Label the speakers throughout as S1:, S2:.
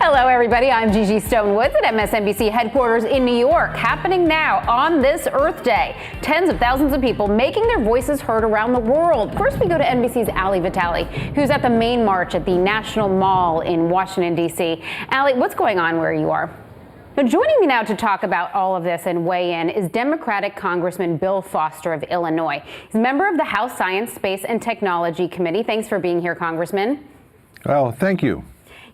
S1: Hello, everybody. I'm Gigi Stonewoods at MSNBC headquarters in New York. Happening now on this Earth Day. Tens of thousands of people making their voices heard around the world. First, we go to NBC's Ali Vitale, who's at the main march at the National Mall in Washington, D.C. Ali, what's going on where you are? Now, joining me now to talk about all of this and weigh in is Democratic Congressman Bill Foster of Illinois. He's a member of the House Science, Space, and Technology Committee. Thanks for being here, Congressman.
S2: Well, thank you.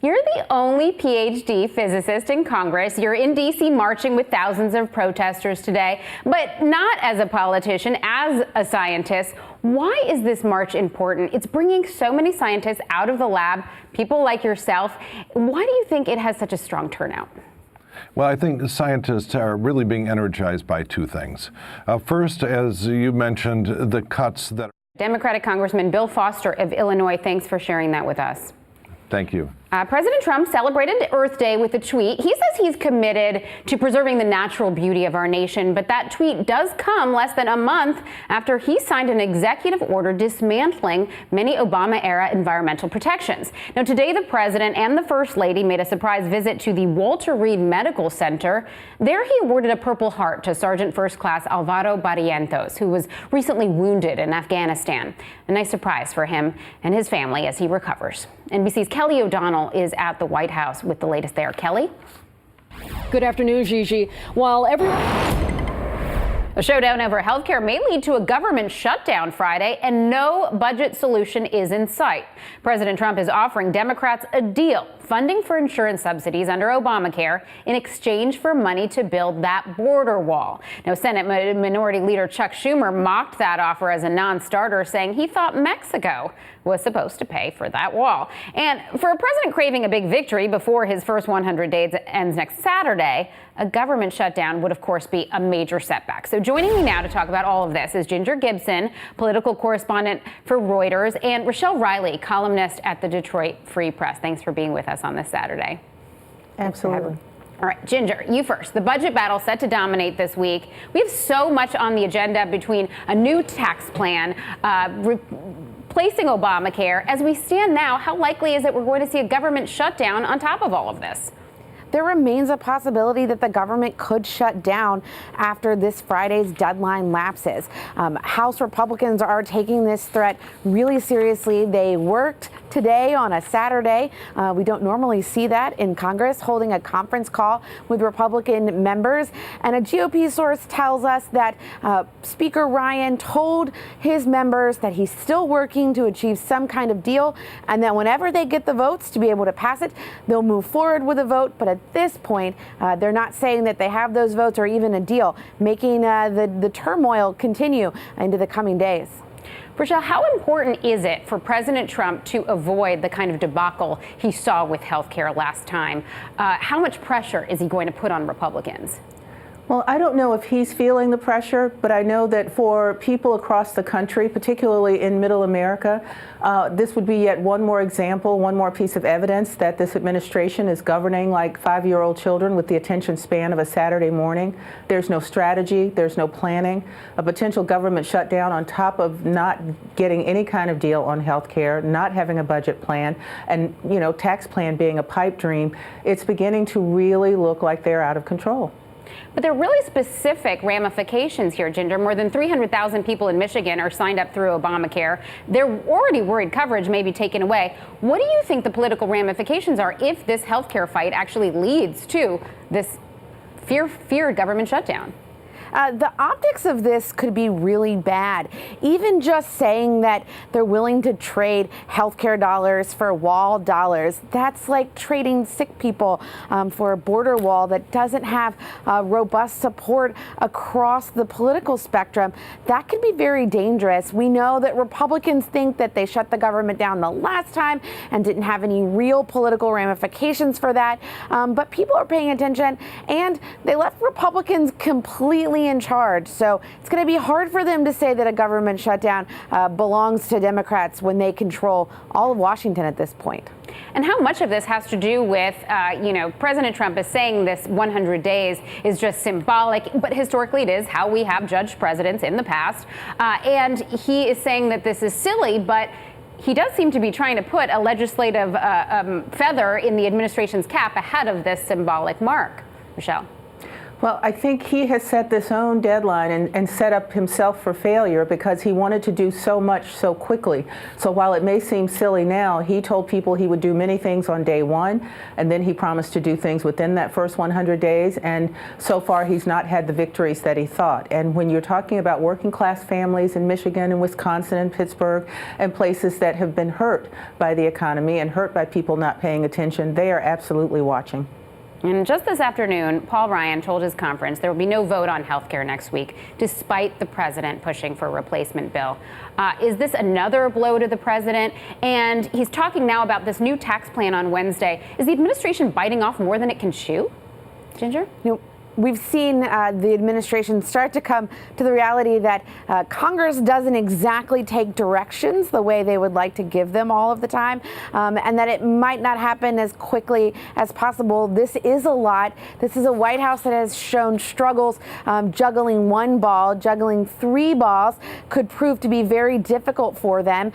S1: You're the only PhD physicist in Congress. You're in D.C. marching with thousands of protesters today, but not as a politician, as a scientist. Why is this march important? It's bringing so many scientists out of the lab, people like yourself. Why do you think it has such a strong turnout?
S2: Well, I think scientists are really being energized by two things. First, as you mentioned, the cuts that...
S1: Democratic Congressman Bill Foster of Illinois, thanks for sharing that with us.
S2: Thank you.
S1: President Trump celebrated Earth Day with a tweet. He says he's committed to preserving the natural beauty of our nation, but that tweet does come less than a month after he signed an executive order dismantling many Obama-era environmental protections. Now, today, the president and the first lady made a surprise visit to the Walter Reed Medical Center. There, he awarded a Purple Heart to Sergeant First Class Alvaro Barrientos, who was recently wounded in Afghanistan. A nice surprise for him and his family as he recovers. NBC's Kelly O'Donnell is at the White House with the latest there. Kelly?
S3: Good afternoon, Gigi. While
S1: A showdown over health care may lead to a government shutdown Friday, and no budget solution is in sight. President Trump is offering Democrats a deal, funding for insurance subsidies under Obamacare in exchange for money to build that border wall. Now, Senate Minority Leader Chuck Schumer mocked that offer as a non-starter, saying he thought Mexico was supposed to pay for that wall. And for a president craving a big victory before his first 100 days ends next Saturday, a government shutdown would, of course, be a major setback. So joining me now to talk about all of this is Ginger Gibson, political correspondent for Reuters, and Rochelle Riley, columnist at the Detroit Free Press. Thanks for being with us on this Saturday.
S4: Absolutely.
S1: All right, Ginger, you first. The budget battle set to dominate this week. We have so much on the agenda between a new tax plan, replacing Obamacare. As we stand now, how likely is it we're going to see a government shutdown on top of all of this?
S4: There remains a possibility that the government could shut down after this Friday's deadline lapses. House Republicans are taking this threat really seriously. They worked today on a Saturday. We don't normally see that in Congress, holding a conference call with Republican members. And a GOP source tells us that Speaker Ryan told his members that he's still working to achieve some kind of deal, and that whenever they get the votes to be able to pass it, they'll move forward with a vote. But at this point, they're not saying that they have those votes or even a deal, making the turmoil continue into the coming days.
S1: Rochelle, how important is it for President Trump to avoid the kind of debacle he saw with health care last time? How much pressure is he going to put on Republicans?
S5: Well, I don't know if he's feeling the pressure, but I know that for people across the country, particularly in middle America, this would be yet one more example, one more piece of evidence that this administration is governing like 5-year-old children with the attention span of a Saturday morning. There's no strategy, there's no planning. A potential government shutdown on top of not getting any kind of deal on health care, not having a budget plan, and, tax plan being a pipe dream. It's beginning to really look like they're out of control.
S1: But there are really specific ramifications here, Ginger. More than 300,000 people in Michigan are signed up through Obamacare. They're already worried coverage may be taken away. What do you think the political ramifications are if this healthcare fight actually leads to this feared government shutdown?
S4: The optics of this could be really bad. Even just saying that they're willing to trade healthcare dollars for wall dollars, that's like trading sick people for a border wall that doesn't have robust support across the political spectrum. That could be very dangerous. We know that Republicans think that they shut the government down the last time and didn't have any real political ramifications for that. But people are paying attention, and they left Republicans completely in charge. So it's going to be hard for them to say that a government shutdown belongs to Democrats when they control all of Washington at this point.
S1: And how much of this has to do with, President Trump is saying this 100 days is just symbolic, but historically it is how we have judged presidents in the past. And he is saying that this is silly, but he does seem to be trying to put a legislative feather in the administration's cap ahead of this symbolic mark. Michelle.
S5: Well, I think he has set this own deadline and set up himself for failure because he wanted to do so much so quickly. So while it may seem silly now, he told people he would do many things on day one, and then he promised to do things within that first 100 days. And so far, he's not had the victories that he thought. And when you're talking about working class families in Michigan and Wisconsin and Pittsburgh and places that have been hurt by the economy and hurt by people not paying attention, they are absolutely watching.
S1: And just this afternoon, Paul Ryan told his conference there will be no vote on health care next week, despite the president pushing for a replacement bill. Is this another blow to the president? And he's talking now about this new tax plan on Wednesday. Is the administration biting off more than it can chew? Ginger?
S4: We've seen the administration start to come to the reality that Congress doesn't exactly take directions the way they would like to give them all of the time, and that it might not happen as quickly as possible. This is a lot. This is a White House that has shown struggles juggling one ball, juggling three balls could prove to be very difficult for them.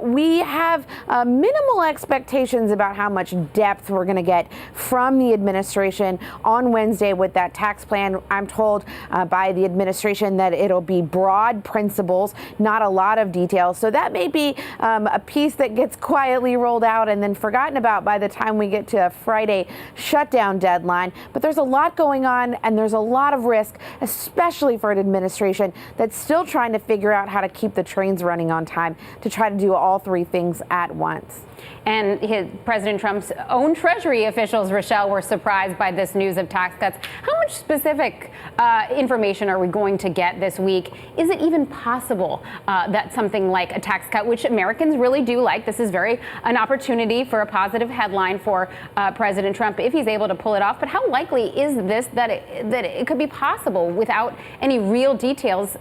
S4: We have minimal expectations about how much depth we're going to get from the administration on Wednesday with that tax plan. I'm told by the administration that it'll be broad principles, not a lot of details. So that may be a piece that gets quietly rolled out and then forgotten about by the time we get to a Friday shutdown deadline. But there's a lot going on, and there's a lot of risk, especially for an administration that's still trying to figure out how to keep the trains running on time to try to do all three things at once.
S1: And President Trump's own Treasury officials, Rochelle, were surprised by this news of tax cuts. How much specific information are we going to get this week? Is it even possible that something like a tax cut, which Americans really do like, this is an opportunity for a positive headline for President Trump if he's able to pull it off. But how likely is this that it could be possible without any real details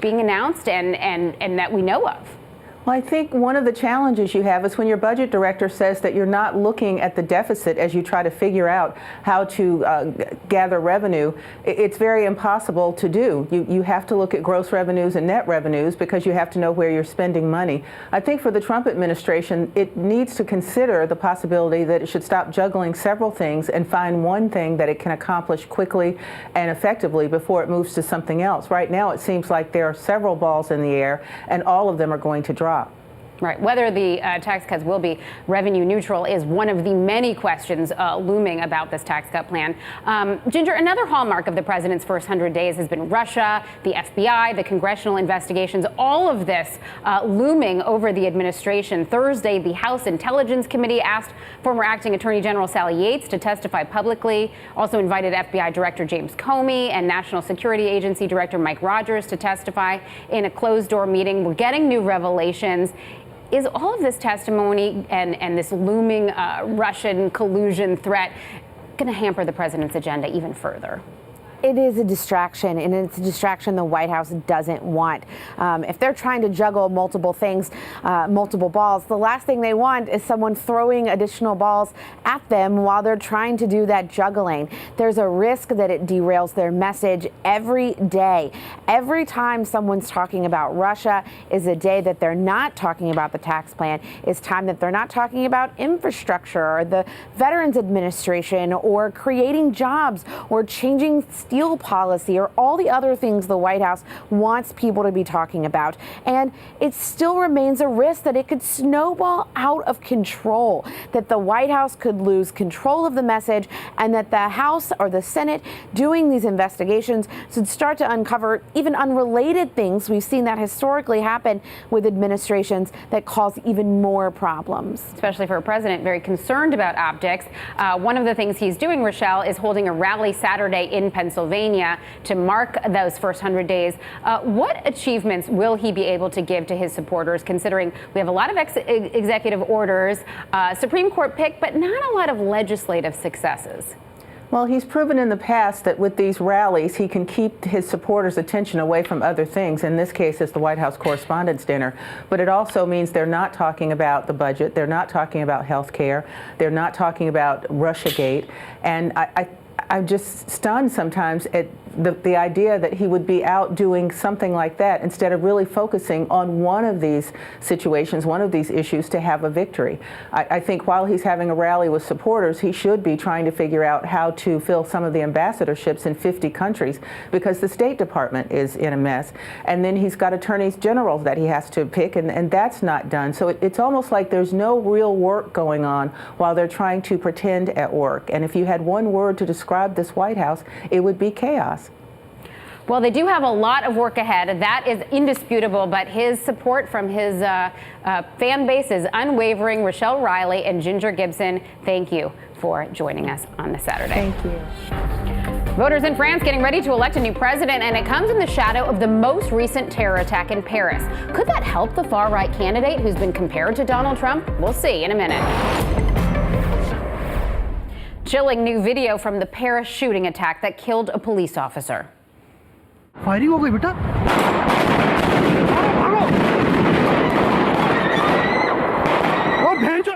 S1: being announced and that we know of?
S5: Well, I think one of the challenges you have is when your budget director says that you're not looking at the deficit as you try to figure out how to gather revenue. It's very impossible to do. You have to look at gross revenues and net revenues because you have to know where you're spending money. I think for the Trump administration, it needs to consider the possibility that it should stop juggling several things and find one thing that it can accomplish quickly and effectively before it moves to something else. Right now, it seems like there are several balls in the air, and all of them are going to drop.
S1: Right. Whether the tax cuts will be revenue neutral is one of the many questions looming about this tax cut plan. Ginger, another hallmark of the president's first 100 days has been Russia, the FBI, the congressional investigations, all of this looming over the administration. Thursday, the House Intelligence Committee asked former acting Attorney General Sally Yates to testify publicly, also invited FBI Director James Comey and National Security Agency Director Mike Rogers to testify in a closed-door meeting. We're getting new revelations. Is all of this testimony and this looming Russian collusion threat going to hamper the president's agenda even further?
S4: It is a distraction, and it's a distraction the White House doesn't want. If they're trying to juggle multiple things, multiple balls, the last thing they want is someone throwing additional balls at them while they're trying to do that juggling. There's a risk that it derails their message every day. Every time someone's talking about Russia is a day that they're not talking about the tax plan, is time that they're not talking about infrastructure or the Veterans Administration or creating jobs or changing steel policy or all the other things the White House wants people to be talking about. And it still remains a risk that it could snowball out of control, that the White House could lose control of the message, and that the House or the Senate doing these investigations should start to uncover even unrelated things. We've seen that historically happen with administrations that cause even more problems.
S1: Especially for a president very concerned about optics. One of the things he's doing, Rochelle, is holding a rally Saturday in Pennsylvania to mark those first 100 days. What achievements will he be able to give to his supporters, considering we have a lot of executive orders, Supreme Court pick, but not a lot of legislative successes?
S5: Well, he's proven in the past that with these rallies, he can keep his supporters' attention away from other things. In this case, it's the White House Correspondents' Dinner. But it also means they're not talking about the budget. They're not talking about health care. They're not talking about Russiagate. And I'm just stunned sometimes at the idea that he would be out doing something like that instead of really focusing on one of these situations, one of these issues to have a victory. I think while he's having a rally with supporters, he should be trying to figure out how to fill some of the ambassadorships in 50 countries because the State Department is in a mess. And then he's got attorneys general that he has to pick, and that's not done. So it's almost like there's no real work going on while they're trying to pretend at work. And if you had one word to describe this White House, it would be chaos.
S1: Well, they do have a lot of work ahead. That is indisputable, but his support from his fan base is unwavering. Rochelle Riley and Ginger Gibson, thank you for joining us on this Saturday.
S5: Thank you.
S1: Voters in France getting ready to elect a new president, and it comes in the shadow of the most recent terror attack in Paris. Could that help the far-right candidate who's been compared to Donald Trump? We'll see in a minute. Chilling new video from the Paris shooting attack that killed a police officer.
S6: Firing हो गई बेटा और भेजो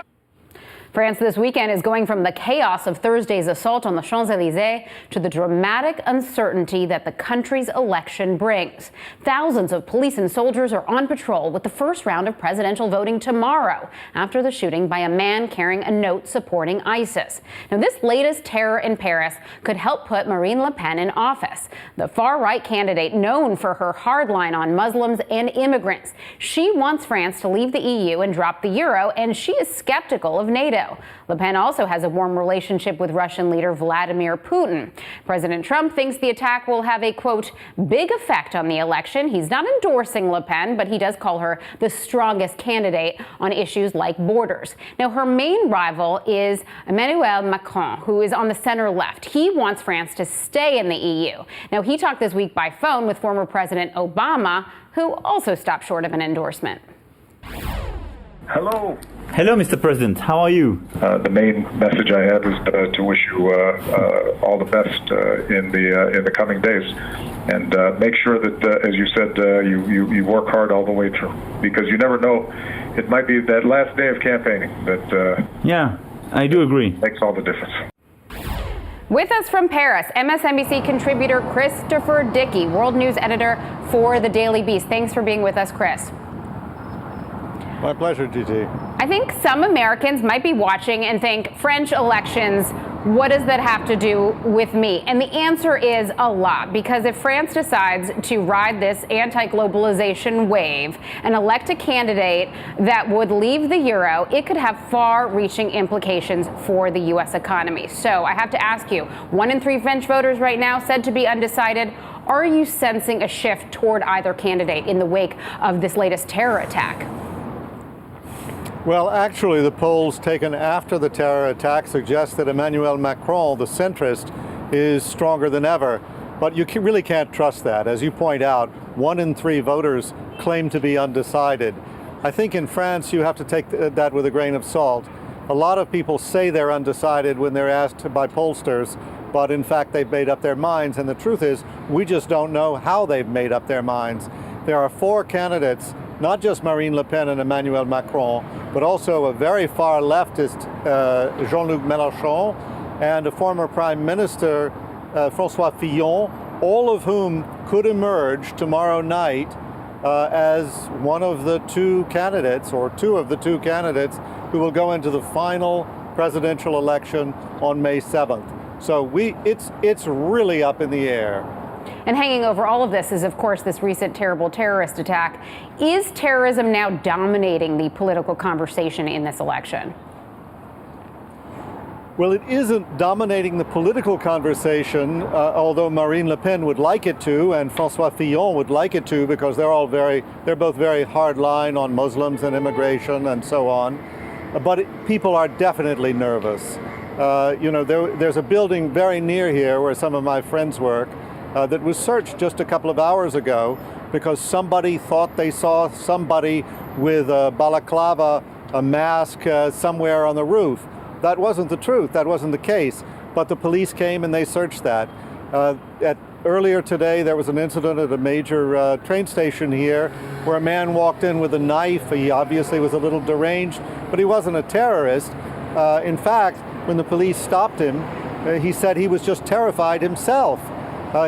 S1: France this weekend is going from the chaos of Thursday's assault on the Champs-Élysées to the dramatic uncertainty that the country's election brings. Thousands of police and soldiers are on patrol with the first round of presidential voting tomorrow after the shooting by a man carrying a note supporting ISIS. Now, this latest terror in Paris could help put Marine Le Pen in office, the far-right candidate known for her hardline on Muslims and immigrants. She wants France to leave the EU and drop the euro, and she is skeptical of NATO. Le Pen also has a warm relationship with Russian leader Vladimir Putin. President Trump thinks the attack will have a, quote, big effect on the election. He's not endorsing Le Pen, but he does call her the strongest candidate on issues like borders. Now, her main rival is Emmanuel Macron, who is on the center left. He wants France to stay in the EU. Now, he talked this week by phone with former President Obama, who also stopped short of an endorsement.
S7: Hello.
S8: Hello, Mr. President. How are you?
S7: The main message I have is to wish you all the best in the coming days, and make sure that, as you said, you work hard all the way through, because you never know. It might be that last day of campaigning that
S8: Yeah, I do agree.
S7: makes all the difference.
S1: With us from Paris, MSNBC contributor Christopher Dickey, world news editor for The Daily Beast. Thanks for being with us, Chris.
S2: My pleasure, Gigi.
S1: I think some Americans might be watching and think, French elections, what does that have to do with me? And the answer is a lot, because if France decides to ride this anti-globalization wave and elect a candidate that would leave the euro, it could have far-reaching implications for the U.S. economy. So I have to ask you, 1 in 3 French voters right now said to be undecided. Are you sensing a shift toward either candidate in the wake of this latest terror attack?
S9: Well, actually, the polls taken after the terror attack suggest that Emmanuel Macron, the centrist, is stronger than ever. But you really can't trust that. As you point out, 1 in 3 voters claim to be undecided. I think in France, you have to take that with a grain of salt. A lot of people say they're undecided when they're asked by pollsters, but in fact, they've made up their minds. And the truth is, we just don't know how they've made up their minds. There are 4 candidates, not just Marine Le Pen and Emmanuel Macron, but also a very far leftist, Jean-Luc Mélenchon, and a former Prime Minister, François Fillon, all of whom could emerge tomorrow night as one of the 2 candidates, or 2 of the 2 candidates, who will go into the final presidential election on May 7th. So it's really up in the air.
S1: And hanging over all of this is, of course, this recent terrible terrorist attack. Is terrorism now dominating the political conversation in this election?
S9: Well, it isn't dominating the political conversation, although Marine Le Pen would like it to, and François Fillon would like it to, because they're both very hardline on Muslims and immigration and so on. But people are definitely nervous. There's a building very near here where some of my friends work, that was searched just a couple of hours ago because somebody thought they saw somebody with a balaclava, a mask, somewhere on the roof. That wasn't the truth. That wasn't the case. But the police came and they searched that. Earlier today, there was an incident at a major train station here where a man walked in with a knife. He obviously was a little deranged, but he wasn't a terrorist. In fact, when the police stopped him, he said he was just terrified himself.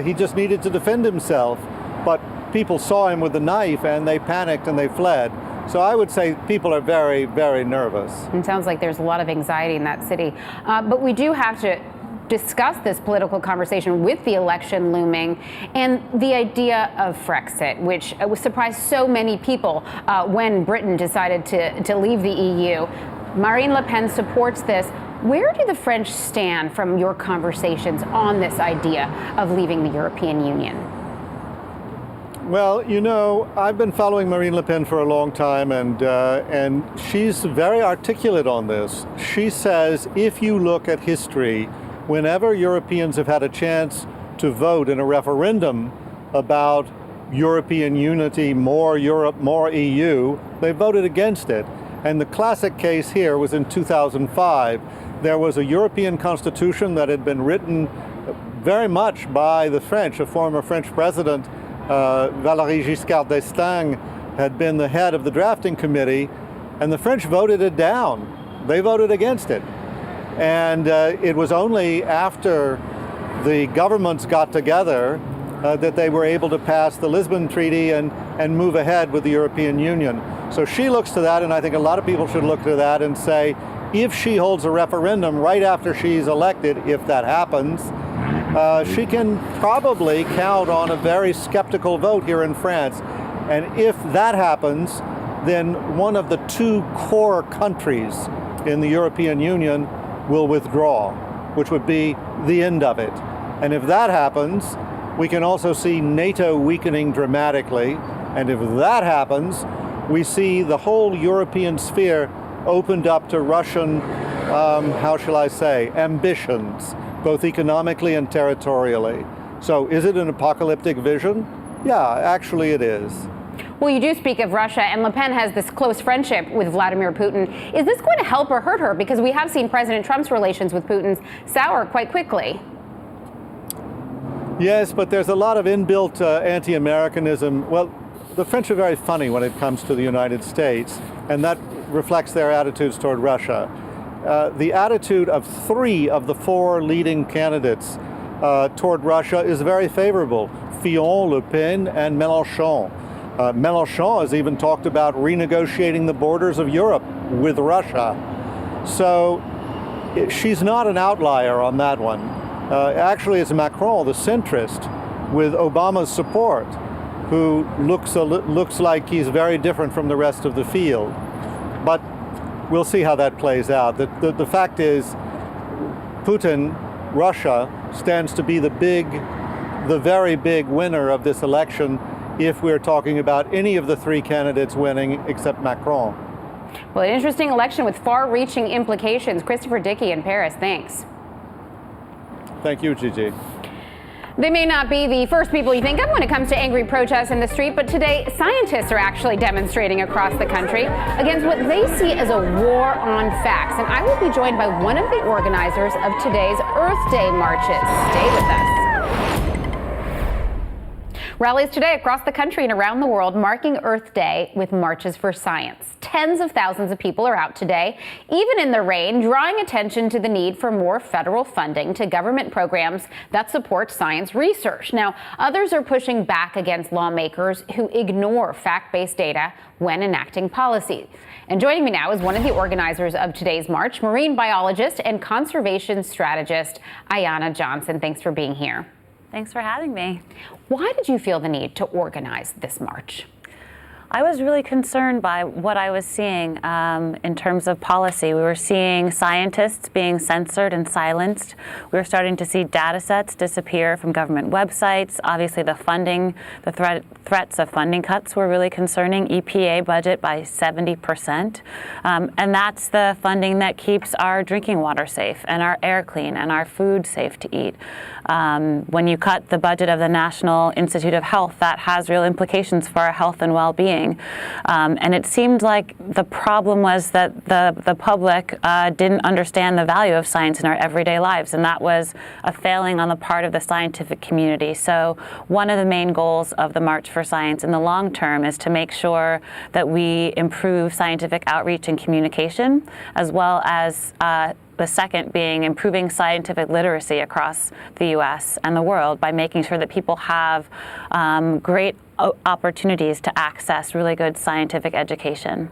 S9: He just needed to defend himself, but people saw him with the knife and they panicked and they fled. So I would say people are very, very nervous.
S1: It sounds like there's a lot of anxiety in that city. But we do have to discuss this political conversation with the election looming and the idea of Frexit, which surprised so many people when Britain decided to leave the EU. Marine Le Pen supports this. Where do the French stand from your conversations on this idea of leaving the European Union?
S9: Well, you know, I've been following Marine Le Pen for a long time, and she's very articulate on this. She says if you look at history, whenever Europeans have had a chance to vote in a referendum about European unity, more Europe, more EU, they voted against it. And the classic case here was in 2005. There was a European constitution that had been written very much by the French. A former French president, Valéry Giscard d'Estaing, had been the head of the drafting committee, and the French voted it down. They voted against it. And it was only after the governments got together that they were able to pass the Lisbon Treaty and move ahead with the European Union. So she looks to that, and I think a lot of people should look to that and say, if she holds a referendum right after she's elected, if that happens, she can probably count on a very skeptical vote here in France. And if that happens, then one of the two core countries in the European Union will withdraw, which would be the end of it. And if that happens, we can also see NATO weakening dramatically. And if that happens, we see the whole European sphere opened up to Russian, how shall I say, ambitions, both economically and territorially. So is it an apocalyptic vision? Yeah, actually it is.
S1: Well, you do speak of Russia, and Le Pen has this close friendship with Vladimir Putin. Is this going to help or hurt her? Because we have seen President Trump's relations with Putin sour quite quickly.
S9: Yes, but there's a lot of inbuilt anti-Americanism. Well, the French are very funny when it comes to the United States, and that reflects their attitudes toward Russia. The attitude of 3 of the 4 leading candidates toward Russia is very favorable. Fillon, Le Pen, and Mélenchon. Mélenchon has even talked about renegotiating the borders of Europe with Russia. So she's not an outlier on that one. Actually, it's Macron, the centrist, with Obama's support, who looks like he's very different from the rest of the field. But we'll see how that plays out. The fact is, Putin, Russia, stands to be the very big winner of this election if we're talking about any of the 3 candidates winning except Macron.
S1: Well, an interesting election with far-reaching implications. Christopher Dickey in Paris, thanks.
S9: Thank you, Gigi.
S1: They may not be the first people you think of when it comes to angry protests in the street, but today scientists are actually demonstrating across the country against what they see as a war on facts. And I will be joined by one of the organizers of today's Earth Day marches. Stay with us. Rallies today across the country and around the world marking Earth Day with marches for science. Tens of thousands of people are out today, even in the rain, drawing attention to the need for more federal funding to government programs that support science research. Now, others are pushing back against lawmakers who ignore fact-based data when enacting policy. And joining me now is one of the organizers of today's march, marine biologist and conservation strategist, Ayanna Johnson. Thanks for being here.
S10: Thanks for having me.
S1: Why did you feel the need to organize this march?
S10: I was really concerned by what I was seeing in terms of policy. We were seeing scientists being censored and silenced. We were starting to see data sets disappear from government websites. Obviously, the funding, the threats of funding cuts were really concerning. EPA budget by 70%. And that's the funding that keeps our drinking water safe and our air clean and our food safe to eat. When you cut the budget of the National Institute of Health, that has real implications for our health and well-being. And it seemed like the problem was that the public didn't understand the value of science in our everyday lives, and that was a failing on the part of the scientific community. So one of the main goals of the March for Science in the long term is to make sure that we improve scientific outreach and communication, as well as the second being improving scientific literacy across the U.S. and the world by making sure that people have great opportunities to access really good scientific education.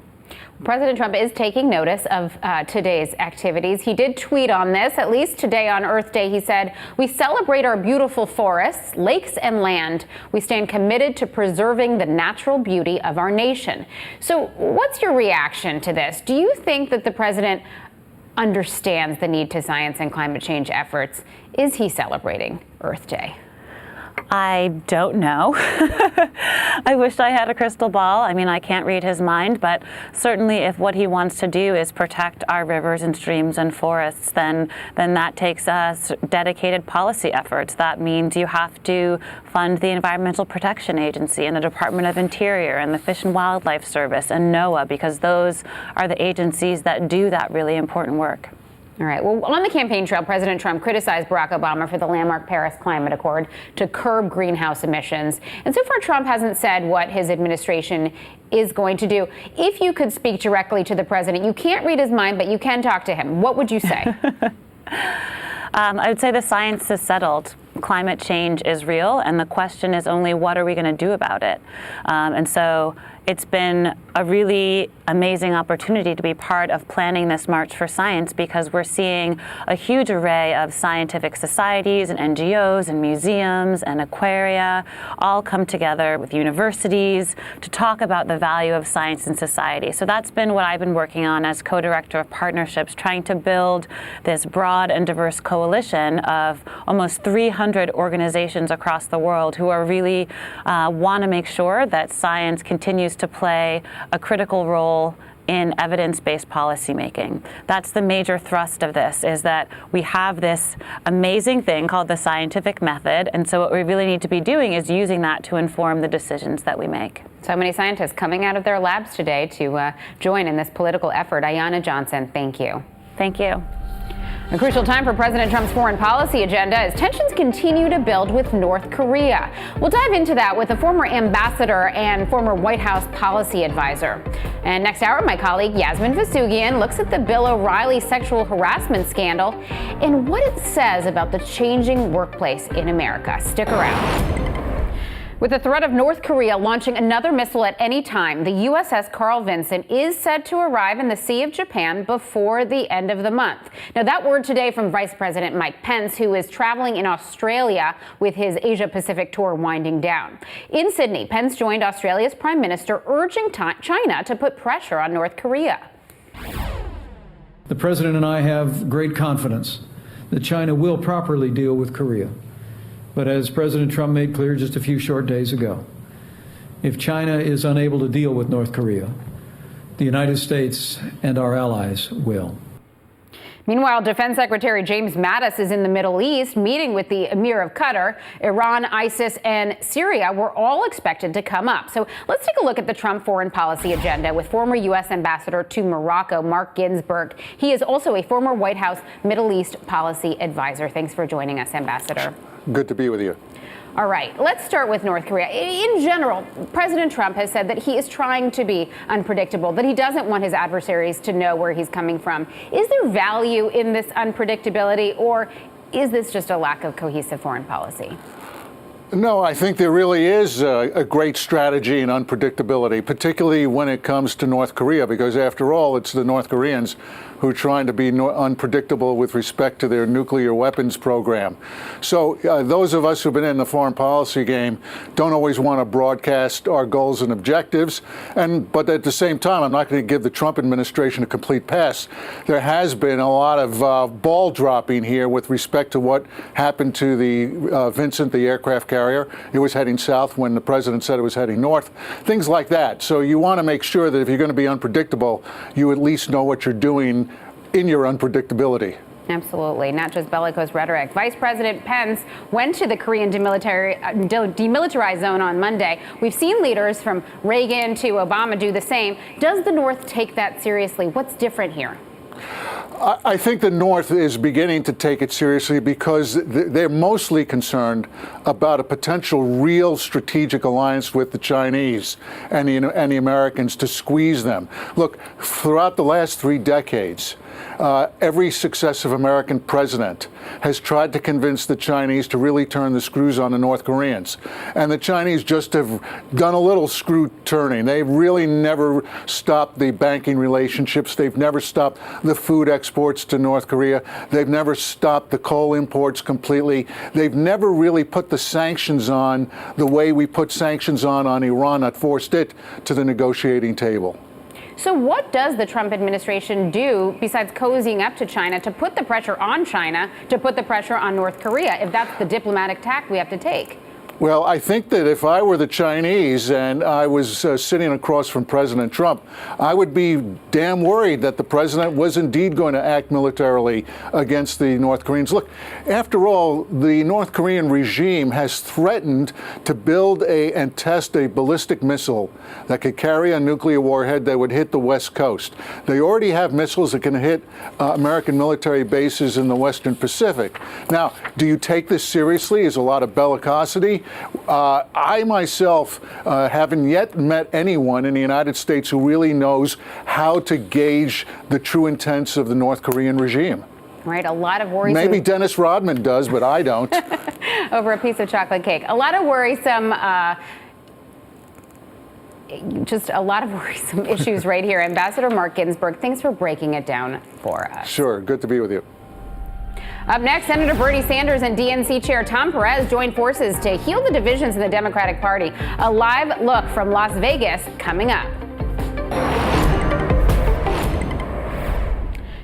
S1: President Trump is taking notice of today's activities. He did tweet on this, at least today on Earth Day. He said, "We celebrate our beautiful forests, lakes, and land. We stand committed to preserving the natural beauty of our nation." So what's your reaction to this? Do you think that the president understands the need to science and climate change efforts? Is he celebrating Earth Day?
S10: I don't know. I wish I had a crystal ball. I mean, I can't read his mind, but certainly if what he wants to do is protect our rivers and streams and forests, then that takes us dedicated policy efforts. That means you have to fund the Environmental Protection Agency and the Department of Interior and the Fish and Wildlife Service and NOAA, because those are the agencies that do that really important work.
S1: All right. Well, on the campaign trail, President Trump criticized Barack Obama for the landmark Paris Climate Accord to curb greenhouse emissions. And so far, Trump hasn't said what his administration is going to do. If you could speak directly to the president, you can't read his mind, but you can talk to him. What would you say?
S10: I would say the science is settled. Climate change is real, and the question is only what are we going to do about it? And so it's been a really amazing opportunity to be part of planning this March for Science, because we're seeing a huge array of scientific societies and NGOs and museums and aquaria all come together with universities to talk about the value of science in society. So that's been what I've been working on as co-director of partnerships, trying to build this broad and diverse coalition of almost 300 organizations across the world who are really want to make sure that science continues to play a critical role in evidence-based policymaking. That's the major thrust of this, is that we have this amazing thing called the scientific method, and so what we really need to be doing is using that to inform the decisions that we make.
S1: So many scientists coming out of their labs today to join in this political effort. Ayanna Johnson, thank you.
S10: Thank you.
S1: A crucial time for President Trump's foreign policy agenda as tensions continue to build with North Korea. We'll dive into that with a former ambassador and former White House policy advisor. And next hour, my colleague Yasmin Vasugian looks at the Bill O'Reilly sexual harassment scandal and what it says about the changing workplace in America. Stick around. With the threat of North Korea launching another missile at any time, the USS Carl Vinson is said to arrive in the Sea of Japan before the end of the month. Now, that word today from Vice President Mike Pence, who is traveling in Australia with his Asia-Pacific tour winding down. In Sydney, Pence joined Australia's Prime Minister, urging China to put pressure on North Korea.
S11: The President and I have great confidence that China will properly deal with Korea. But as President Trump made clear just a few short days ago, if China is unable to deal with North Korea, the United States and our allies will.
S1: Meanwhile, Defense Secretary James Mattis is in the Middle East meeting with the Emir of Qatar. Iran, ISIS, and Syria were all expected to come up. So let's take a look at the Trump foreign policy agenda with former U.S. Ambassador to Morocco, Mark Ginsburg. He is also a former White House Middle East policy advisor. Thanks for joining us, Ambassador.
S9: Good to be with you.
S1: All right, let's start with North Korea. In general, President Trump has said that he is trying to be unpredictable, that he doesn't want his adversaries to know where he's coming from. Is there value in this unpredictability, or is this just a lack of cohesive foreign policy?
S9: No, I think there really is a great strategy in unpredictability, particularly when it comes to North Korea, because after all, it's the North Koreans who are trying to be unpredictable with respect to their nuclear weapons program. So those of us who've been in the foreign policy game don't always want to broadcast our goals and objectives. But at the same time, I'm not going to give the Trump administration a complete pass. There has been a lot of ball dropping here with respect to what happened to the Vincent, the aircraft carrier. It was heading south when the president said it was heading north. Things like that. So you want to make sure that if you're going to be unpredictable, you at least know what you're doing in your unpredictability.
S1: Absolutely, not just bellicose rhetoric. Vice President Pence went to the Korean demilitarized zone on Monday. We've seen leaders from Reagan to Obama do the same. Does the North take that seriously? What's different here?
S9: I think the North is beginning to take it seriously because they're mostly concerned about a potential real strategic alliance with the Chinese and the Americans to squeeze them. Look, throughout the last 3 decades, every successive American president has tried to convince the Chinese to really turn the screws on the North Koreans. And the Chinese just have done a little screw turning. They've really never stopped the banking relationships. They've never stopped the food exports to North Korea. They've never stopped the coal imports completely. They've never really put the sanctions on the way we put sanctions on Iran, that forced it to the negotiating table.
S1: So what does the Trump administration do besides cozying up to China to put the pressure on China, to put the pressure on North Korea, if that's the diplomatic tack we have to take?
S9: Well, I think that if I were the Chinese and I was sitting across from President Trump, I would be damn worried that the president was indeed going to act militarily against the North Koreans. Look, after all, the North Korean regime has threatened to build and test a ballistic missile that could carry a nuclear warhead that would hit the West Coast. They already have missiles that can hit American military bases in the Western Pacific. Now, do you take this seriously? Is a lot of bellicosity? I myself haven't yet met anyone in the United States who really knows how to gauge the true intents of the North Korean regime.
S1: Right, a lot of worrisome.
S9: Maybe Dennis Rodman does, but I don't.
S1: Over a piece of chocolate cake. A lot of worrisome issues right here. Ambassador Mark Ginsburg, thanks for breaking it down for us.
S9: Sure, good to be with you.
S1: Up next, Senator Bernie Sanders and DNC Chair Tom Perez joined forces to heal the divisions in the Democratic Party. A live look from Las Vegas coming up.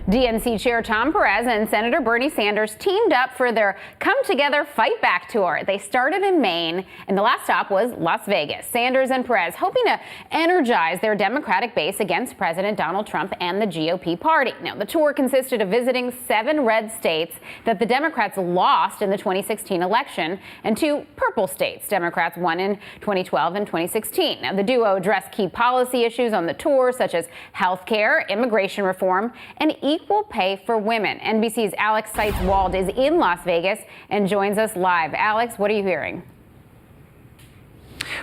S1: DNC Chair Tom Perez and Senator Bernie Sanders teamed up for their Come Together Fight Back tour. They started in Maine, and the last stop was Las Vegas. Sanders and Perez hoping to energize their Democratic base against President Donald Trump and the GOP party. Now, the tour consisted of visiting 7 red states that the Democrats lost in the 2016 election and 2 purple states Democrats won in 2012 and 2016. Now, the duo addressed key policy issues on the tour, such as health care, immigration reform, and equal pay for women. NBC's Alex Seitz-Wald is in Las Vegas and joins us live. Alex, what are you hearing?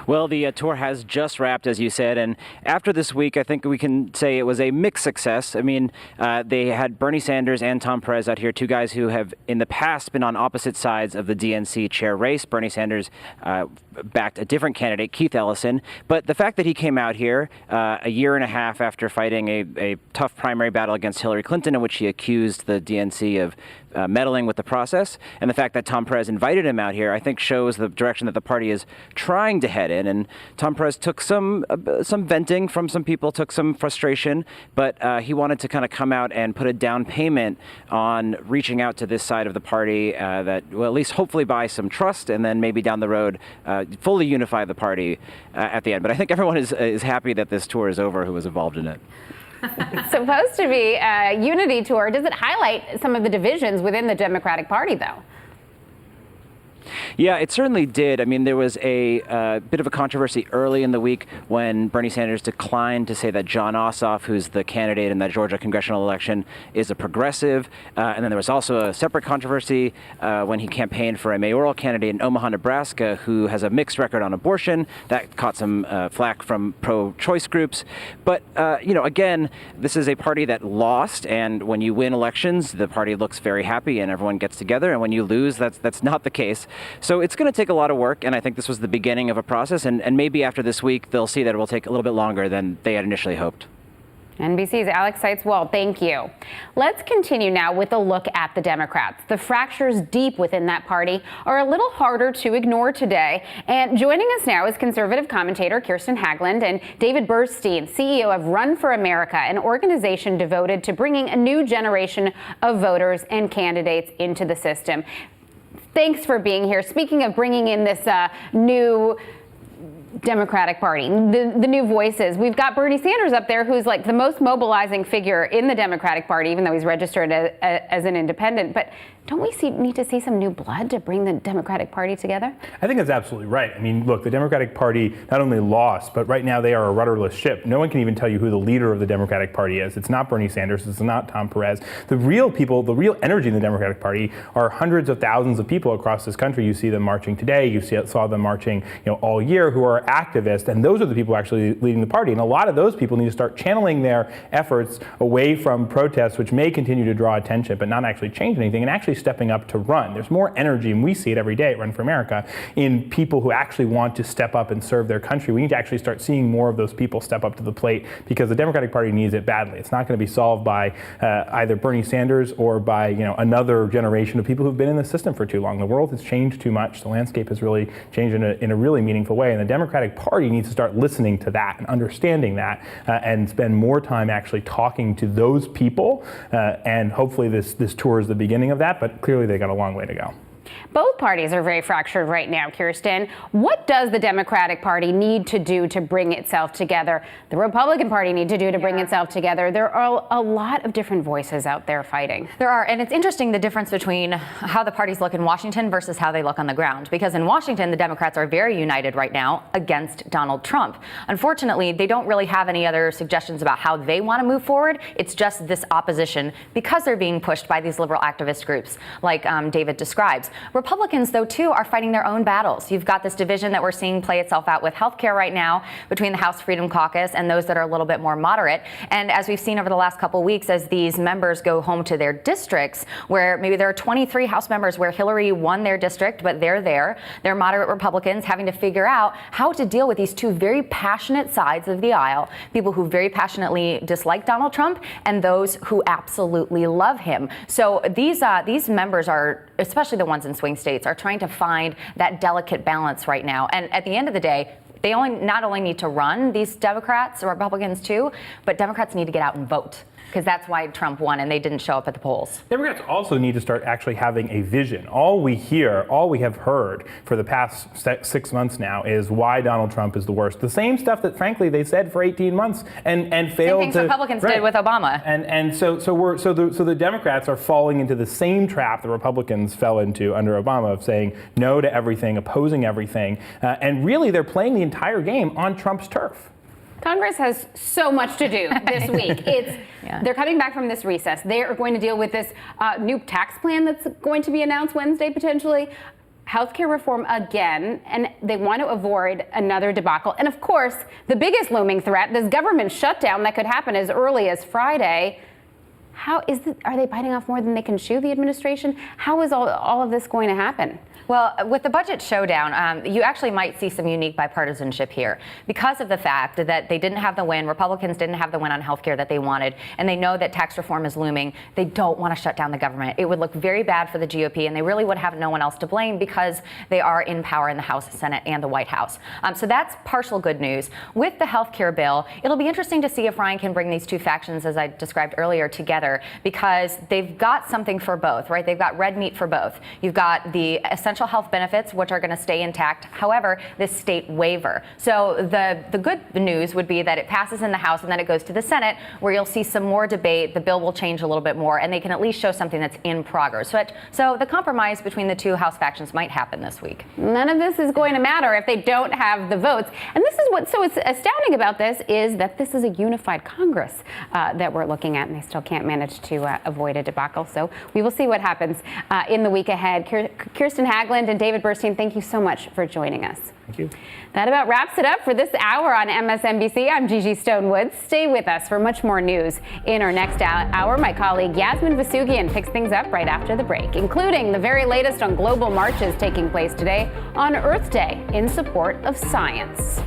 S12: Well, the tour has just wrapped, as you said, and after this week, I think we can say it was a mixed success. I mean, they had Bernie Sanders and Tom Perez out here, 2 guys who have in the past been on opposite sides of the DNC chair race. Bernie Sanders backed a different candidate, Keith Ellison, but the fact that he came out here a year and a half after fighting a tough primary battle against Hillary Clinton, in which he accused the DNC of meddling with the process, and the fact that Tom Perez invited him out here, I think shows the direction that the party is trying to head in. And Tom Perez took some venting from some people, took some frustration, but he wanted to kind of come out and put a down payment on reaching out to this side of the party that will at least hopefully buy some trust, and then maybe down the road fully unify the party at the end. But I think everyone is happy that this tour is over who was involved in it.
S1: It's supposed to be a unity tour. Does it highlight some of the divisions within the Democratic Party, though?
S12: Yeah, it certainly did. I mean, there was a bit of a controversy early in the week when Bernie Sanders declined to say that John Ossoff, who's the candidate in that Georgia congressional election, is a progressive. And then there was also a separate controversy when he campaigned for a mayoral candidate in Omaha, Nebraska, who has a mixed record on abortion. That caught some flack from pro-choice groups. But, again, this is a party that lost. And when you win elections, the party looks very happy and everyone gets together. And when you lose, that's not the case. So it's going to take a lot of work, and I think this was the beginning of a process, and maybe after this week, they'll see that it will take a little bit longer than they had initially hoped.
S1: NBC's Alex Seitz-Wald, thank you. Let's continue now with a look at the Democrats. The fractures deep within that party are a little harder to ignore today. And joining us now is conservative commentator Kirsten Haglund and David Burstein, CEO of Run for America, an organization devoted to bringing a new generation of voters and candidates into the system. Thanks for being here. Speaking of bringing in this new Democratic Party, the new voices, we've got Bernie Sanders up there, who's like the most mobilizing figure in the Democratic Party, even though he's registered as an independent. But don't we need to see some new blood to bring the Democratic Party together?
S13: I think that's absolutely right. I mean, look, the Democratic Party not only lost, but right now they are a rudderless ship. No one can even tell you who the leader of the Democratic Party is. It's not Bernie Sanders. It's not Tom Perez. The real people, the real energy in the Democratic Party are hundreds of thousands of people across this country. You see them marching today. You saw them marching, all year, who are are activists, and those are the people actually leading the party. And a lot of those people need to start channeling their efforts away from protests, which may continue to draw attention, but not actually change anything, and actually stepping up to run. There's more energy, and we see it every day at Run for America, in people who actually want to step up and serve their country. We need to actually start seeing more of those people step up to the plate, because the Democratic Party needs it badly. It's not going to be solved by either Bernie Sanders or by another generation of people who've been in the system for too long. The world has changed too much. The landscape has really changed in a really meaningful way, and the Democratic Party needs to start listening to that and understanding that, and spend more time actually talking to those people. And hopefully this tour is the beginning of that, but clearly they got a long way to go.
S1: Both parties are very fractured right now, Kirsten. What does the Democratic Party need to do to bring itself together? The Republican Party need to do to bring itself together. There are a lot of different voices out there fighting.
S14: There are, and it's interesting the difference between how the parties look in Washington versus how they look on the ground. Because in Washington, the Democrats are very united right now against Donald Trump. Unfortunately, they don't really have any other suggestions about how they want to move forward. It's just this opposition because they're being pushed by these liberal activist groups like David describes. Republicans, though, too, are fighting their own battles. You've got this division that we're seeing play itself out with healthcare right now between the House Freedom Caucus and those that are a little bit more moderate. And as we've seen over the last couple of weeks, as these members go home to their districts, where maybe there are 23 House members where Hillary won their district, but they're moderate Republicans having to figure out how to deal with these two very passionate sides of the aisle, people who very passionately dislike Donald Trump and those who absolutely love him. So these members are, especially the ones in swing states, are trying to find that delicate balance right now. And at the end of the day, they not only need to run, these Democrats or Republicans too, but Democrats need to get out and vote, because that's why Trump won and they didn't show up at the polls.
S13: Democrats also need to start actually having a vision. All we have heard for the past 6 months now is why Donald Trump is the worst. The same stuff that, frankly, they said for 18 months and failed.
S14: Same things Republicans did with Obama.
S13: And so the Democrats are falling into the same trap the Republicans fell into under Obama, of saying no to everything, opposing everything, and really they're playing the entire game on Trump's turf.
S1: Congress has so much to do this week. They're coming back from this recess. They are going to deal with this new tax plan that's going to be announced Wednesday, potentially. Healthcare reform again, and they want to avoid another debacle. And of course, the biggest looming threat, this government shutdown that could happen as early as Friday. Are they biting off more than they can chew, the administration? How is all of this going to happen?
S14: Well, with the budget showdown, you actually might see some unique bipartisanship here because of the fact that they didn't have the win. Republicans didn't have the win on healthcare that they wanted, and they know that tax reform is looming. They don't want to shut down the government. It would look very bad for the GOP, and they really would have no one else to blame because they are in power in the House, Senate, and the White House. So that's partial good news. With the healthcare bill, it'll be interesting to see if Ryan can bring these two factions, as I described earlier, together, because they've got something for both, right? They've got red meat for both. You've got the essential health benefits, which are going to stay intact. However, this state waiver. So the good news would be that it passes in the House and then it goes to the Senate, where you'll see some more debate. The bill will change a little bit more, and they can at least show something that's in progress. So the compromise between the two House factions might happen this week.
S1: None of this is going to matter if they don't have the votes. And this is what's so astounding about this, is that this is a unified Congress that we're looking at, and they still can't manage to avoid a debacle. So we will see what happens in the week ahead. Kirsten Hagland and David Burstein, thank you so much for joining us.
S13: Thank you.
S1: That about wraps it up for this hour on MSNBC. I'm Gigi Stonewoods. Stay with us for much more news. In our next hour, my colleague Yasmin Vasugian picks things up right after the break, including the very latest on global marches taking place today on Earth Day in support of science.